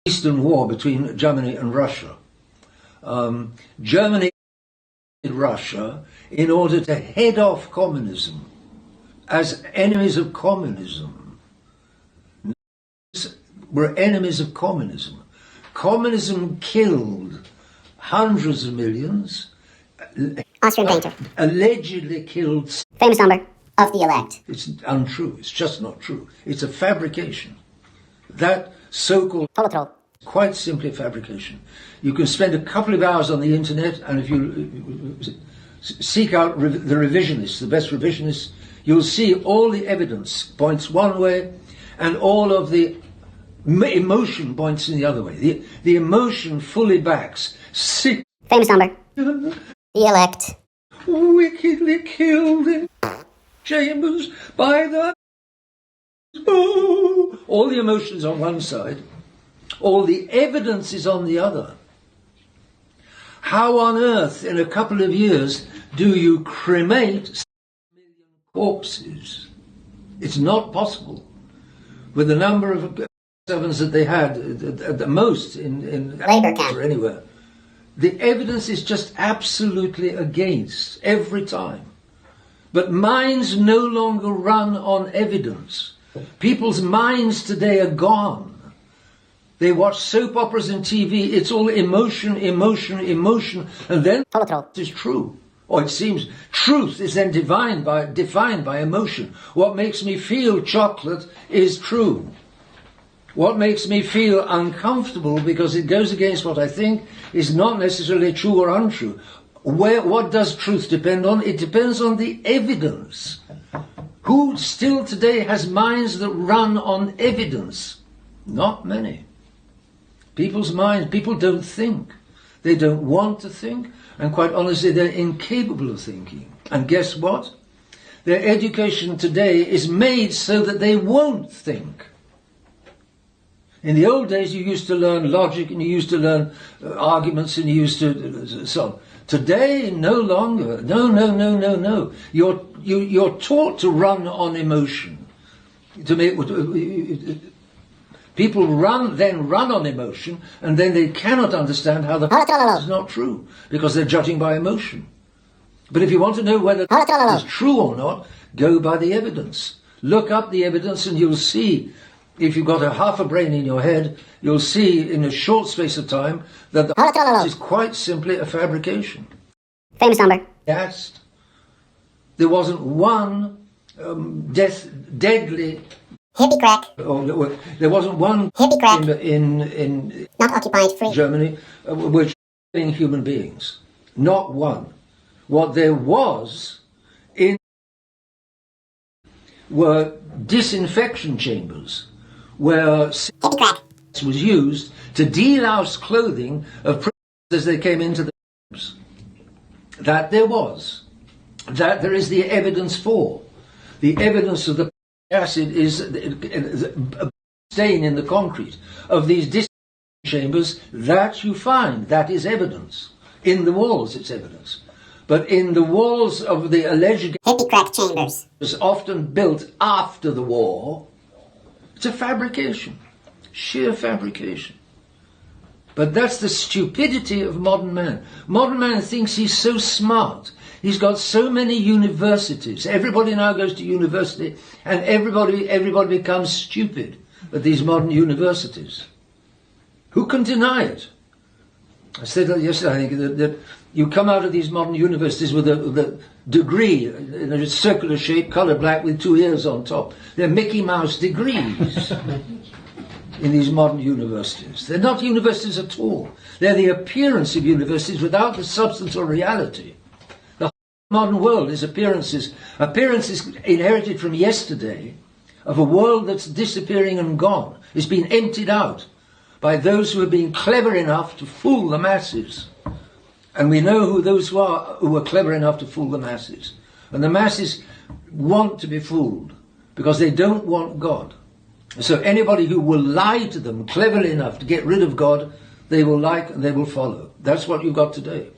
Eastern War between Germany and Russia. Germany and Russia in order to head off communism as enemies of communism. Were enemies of communism. Communism killed hundreds of millions. Austrian painter. Allegedly killed. Famous number of the elect. It's untrue. It's just not true. It's a fabrication. That so-called quite simply a fabrication. You can spend a couple of hours on the internet, and if you seek out the revisionists, the best revisionists, you'll see all the evidence points one way, and all of the emotion points in the other way. The emotion fully backs. Famous number. The elect. Wickedly killed in chambers by the... Oh, all the emotions on one side, all the evidence is on the other. How on earth, in a couple of years, do you cremate 7 million corpses? It's not possible. With the number of sevens that they had at the most in labor camp or anywhere, the evidence is just absolutely against every time. But minds no longer run on evidence. People's minds today are gone. They watch soap operas and TV. It's all emotion, emotion, emotion. And then it's true. Or it seems truth is then defined by emotion. What makes me feel chocolate is true. What makes me feel uncomfortable because it goes against what I think is not necessarily true or untrue. What does truth depend on? It depends on the evidence. Who still today has minds that run on evidence? Not many. People's minds, people don't think. They don't want to think. And quite honestly, they're incapable of thinking. And guess what? Their education today is made so that they won't think. In the old days, you used to learn logic and you used to learn arguments and you used to so on. Today, no longer. No. You're taught to run on emotion. People run on emotion, and then they cannot understand how the is not true because they're judging by emotion. But if you want to know whether it's true or not, go by the evidence. Look up the evidence, and you'll see. If you've got half a brain in your head, you'll see in a short space of time that the is quite simply a fabrication. Famous number. Yes. There wasn't one deadly hippie crack. There wasn't one hippie crack in not occupied free Germany which killing human beings. Not one. What there was were disinfection chambers where was used to delouse clothing of prisoners as they came into the camps. That there was. That there is the evidence for. The evidence of the acid is a stain in the concrete of these disinfection chambers that you find. That is evidence. In the walls it's evidence. But in the walls of the alleged hippie crack chambers, was often built after the war, it's a fabrication, sheer fabrication. But that's the stupidity of modern man. Modern man thinks he's so smart. He's got so many universities. Everybody now goes to university, and everybody becomes stupid at these modern universities. Who can deny it? I said that yesterday, I think, that you come out of these modern universities with a degree in a circular shape, coloured black with 2 ears on top. They're Mickey Mouse degrees in these modern universities. They're not universities at all. They're the appearance of universities without the substance or reality. The modern world is appearances inherited from yesterday of a world that's disappearing and gone. It's been emptied out by those who have been clever enough to fool the masses. And we know who those are who are clever enough to fool the masses. And the masses want to be fooled because they don't want God. So anybody who will lie to them cleverly enough to get rid of God, they will like and they will follow. That's what you've got today.